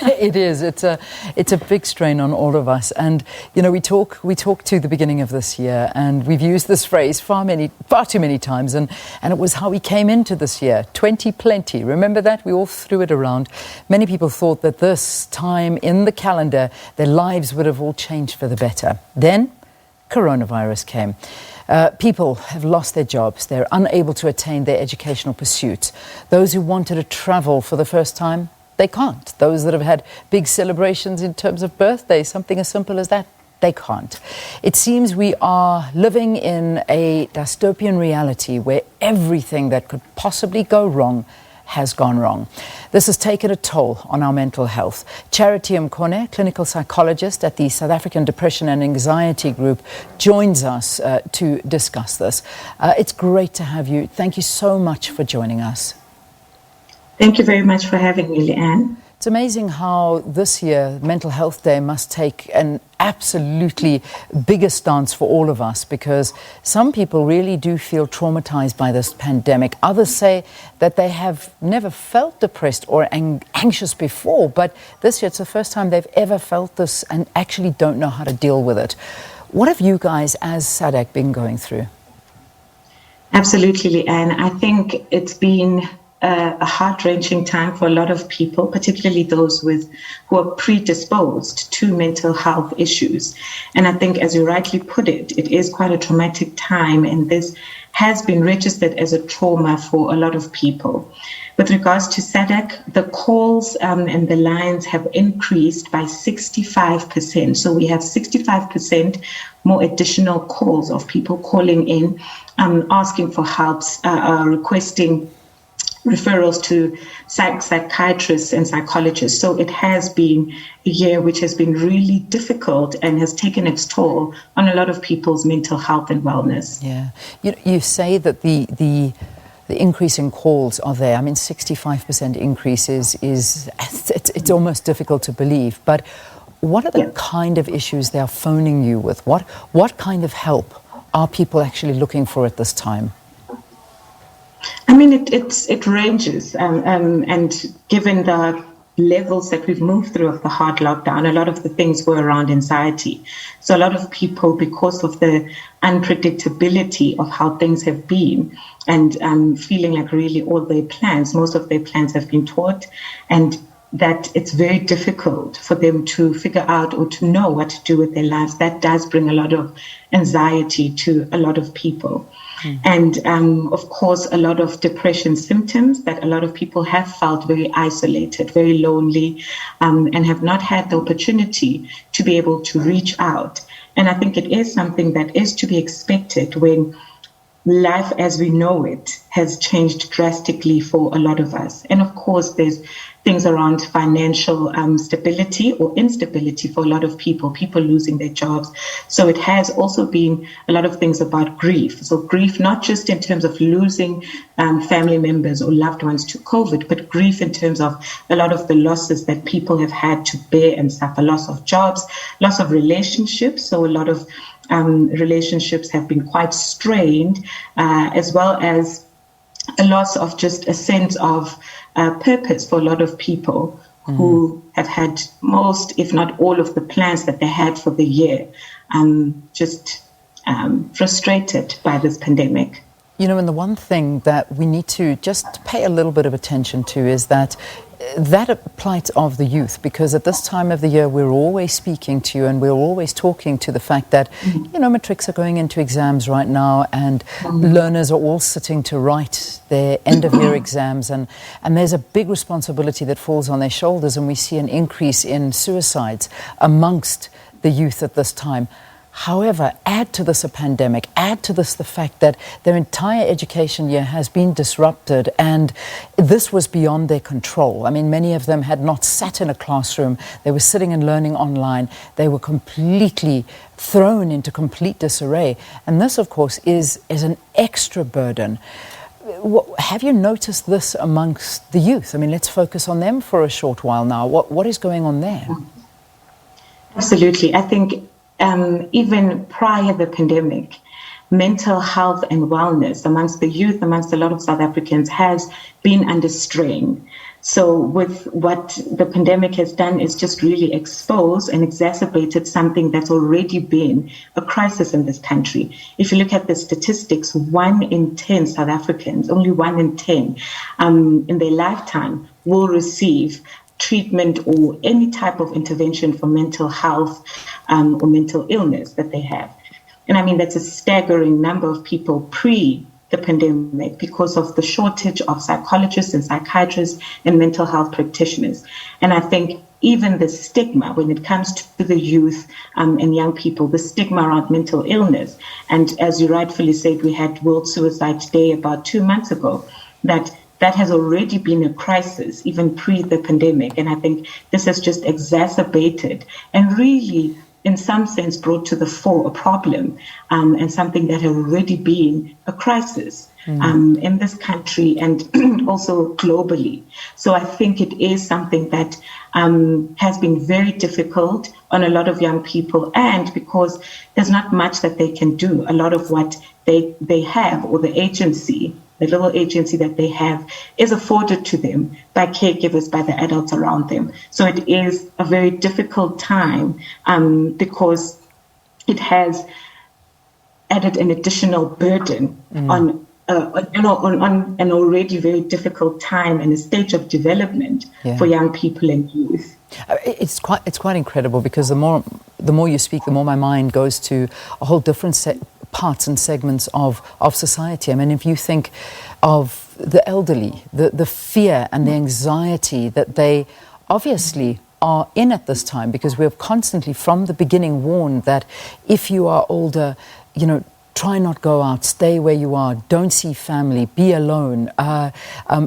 It is. It's a big strain on all of us. And you know, we talk to the beginning of this year, and we've used this phrase far too many times. And it was how we came into this year, 2020. Remember that? We all threw it around. Many people thought that this time in the calendar, their lives would have all changed for the better. Then, coronavirus came. People have lost their jobs. They're unable to attain their educational pursuits. Those who wanted to travel for the first time, they can't. Those that have had big celebrations in terms of birthdays, something as simple as that, they can't. It seems we are living in a dystopian reality where everything that could possibly go wrong has gone wrong. This has taken a toll on our mental health. Charity Mkone, clinical psychologist at the South African Depression and Anxiety Group, joins us to discuss this. It's great to have you. Thank you so much for joining us. Thank you very much for having me, Leanne. It's amazing how this year Mental Health Day must take an absolutely bigger stance for all of us, because some people really do feel traumatized by this pandemic. Others say that they have never felt depressed or anxious before, but this year it's the first time they've ever felt this and actually don't know how to deal with it. What have you guys as SADAG been going through? Absolutely, Leanne. I think it's been a heart-wrenching time for a lot of people, particularly those who are predisposed to mental health issues. And I think, as you rightly put it, it is quite a traumatic time, and this has been registered as a trauma for a lot of people. With regards to SADAG, the calls and the lines have increased by 65%. So we have 65% more additional calls of people calling in, asking for help, requesting referrals to psychiatrists and psychologists. So it has been a year which has been really difficult and has taken its toll on a lot of people's mental health and wellness. Yeah. You say that the increase in calls are there. I mean, 65% increase it's almost difficult to believe. But what are the kind of issues they are phoning you with? What kind of help are people actually looking for at this time? I mean, it ranges, and given the levels that we've moved through of the hard lockdown, a lot of the things were around anxiety. So a lot of people, because of the unpredictability of how things have been, and feeling like really most of their plans have been taught, and that it's very difficult for them to figure out or to know what to do with their lives. That does bring a lot of anxiety to a lot of people. And of course, a lot of depression symptoms, that a lot of people have felt very isolated, very lonely, and have not had the opportunity to be able to reach out. And I think it is something that is to be expected when life as we know it has changed drastically for a lot of us. And of course, there's things around financial stability or instability for a lot of people losing their jobs. So it has also been a lot of things about grief. So grief, not just in terms of losing family members or loved ones to COVID, but grief in terms of a lot of the losses that people have had to bear and suffer, loss of jobs, loss of relationships. So a lot of relationships have been quite strained, as well as a loss of just a sense of purpose for a lot of people who have had most, if not all, of the plans that they had for the year, just frustrated by this pandemic. You know, and the one thing that we need to just pay a little bit of attention to is that plight of the youth, because at this time of the year we're always speaking to you and we're always talking to the fact that you know, matrics are going into exams right now, and learners are all sitting to write their end of year exams, and there's a big responsibility that falls on their shoulders, and we see an increase in suicides amongst the youth at this time. However, add to this a pandemic, add to this the fact that their entire education year has been disrupted, and this was beyond their control. I mean, many of them had not sat in a classroom. They were sitting and learning online. They were completely thrown into complete disarray. And this, of course, is an extra burden. Have you noticed this amongst the youth? I mean, let's focus on them for a short while now. What is going on there? Absolutely. I think even prior to the pandemic, mental health and wellness amongst the youth, amongst a lot of South Africans, has been under strain. So with what the pandemic has done is just really expose and exacerbated something that's already been a crisis in this country. If you look at the statistics, 1 in 10 South Africans, only 1 in 10 in their lifetime will receive treatment or any type of intervention for mental health or mental illness that they have. And I mean, that's a staggering number of people pre the pandemic because of the shortage of psychologists and psychiatrists and mental health practitioners. And I think even the stigma when it comes to the youth and young people, the stigma around mental illness. And as you rightfully said, we had World Suicide Day about 2 months ago, that has already been a crisis even pre the pandemic. And I think this has just exacerbated and really, in some sense, brought to the fore a problem and something that had already been a crisis in this country and also globally. So I think it is something that has been very difficult on a lot of young people, and because there's not much that they can do. A lot of what they have, or the agency, the little agency that they have, is afforded to them by caregivers, by the adults around them. So it is a very difficult time because it has added an additional burden on an already very difficult time and a stage of development for young people and youth. It's quite incredible, because the more you speak, the more my mind goes to a whole different parts and segments of society. I mean, if you think of the elderly, the fear and the anxiety that they obviously are in at this time, because we have constantly from the beginning warned that if you are older, try not go out, stay where you are, don't see family, be alone,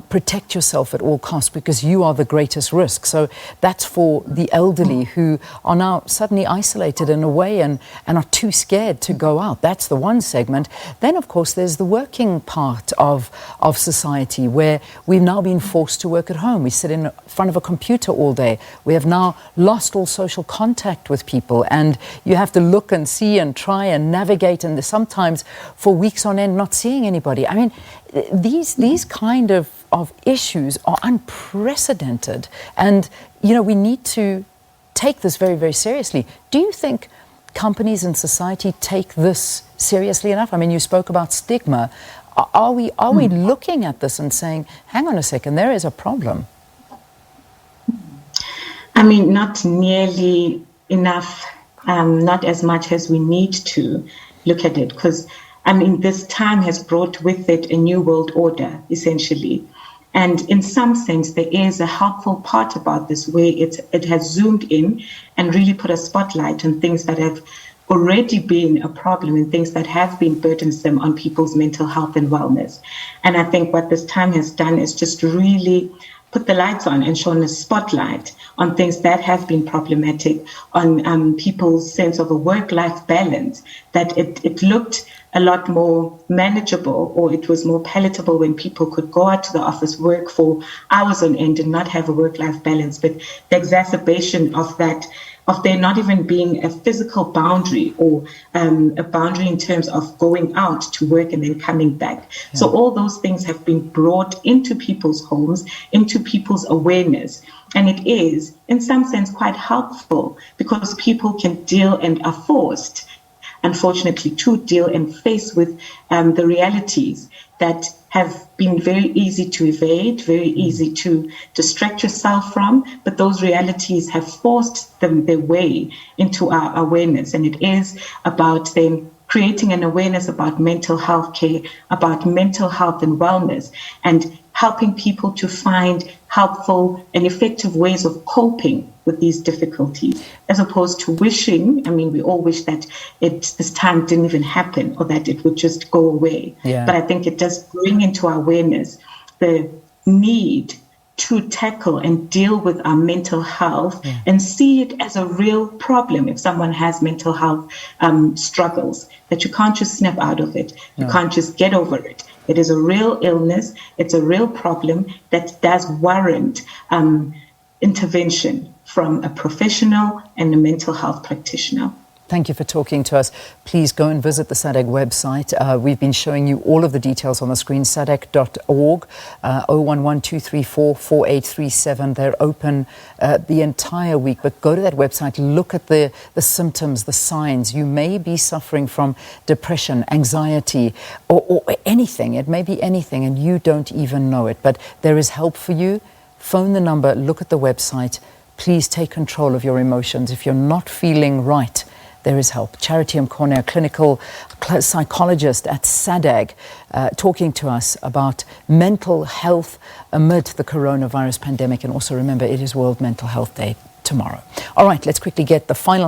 protect yourself at all costs, because you are the greatest risk. So that's for the elderly who are now suddenly isolated in a way and are too scared to go out. That's the one segment. Then, of course, there's the working part of society, where we've now been forced to work at home. We sit in front of a computer all day. We have now lost all social contact with people, and you have to look and see and try and navigate, and sometimes for weeks on end not seeing anybody. I mean, these kind of issues are unprecedented, and we need to take this very, very seriously. Do you think companies and society take this seriously enough? I mean, you spoke about stigma. Are we looking at this and saying, hang on a second, there is a problem? I mean, not nearly enough, not as much as we need to look at it, because I mean, this time has brought with it a new world order, essentially. And in some sense, there is a helpful part about this, where it has zoomed in and really put a spotlight on things that have already been a problem and things that have been burdensome on people's mental health and wellness. And I think what this time has done is just really put the lights on and shone a spotlight on things that have been problematic, on people's sense of a work-life balance, that it looked a lot more manageable, or it was more palatable when people could go out to the office, work for hours on end and not have a work-life balance. But the exacerbation of that, of there not even being a physical boundary, or a boundary in terms of going out to work and then coming back. Yeah. So all those things have been brought into people's homes, into people's awareness. And it is, in some sense, quite helpful, because people can deal and are forced, unfortunately, to deal and face with the realities that have been very easy to evade, very easy to distract yourself from, but those realities have forced their way into our awareness. And it is about them creating an awareness about mental health care, about mental health and wellness, and helping people to find helpful and effective ways of coping with these difficulties, as opposed to wishing, I mean, we all wish that this time didn't even happen, or that it would just go away. Yeah. But I think it does bring into our awareness the need to tackle and deal with our mental health, and see it as a real problem. If someone has mental health struggles, that you can't just snap out of it. You can't just get over it. It is a real illness. It's a real problem that does warrant intervention from a professional and a mental health practitioner. Thank you for talking to us. Please go and visit the SADAG website. We've been showing you all of the details on the screen, sadag.org, 011-234-4837. They're open the entire week. But go to that website, look at the symptoms, the signs. You may be suffering from depression, anxiety, or anything. It may be anything, and you don't even know it. But there is help for you. Phone the number, look at the website. Please take control of your emotions. If you're not feeling right, there is help. Charity Mkone, a clinical psychologist at SADAG, talking to us about mental health amid the coronavirus pandemic. And also remember, it is World Mental Health Day tomorrow. All right, let's quickly get the final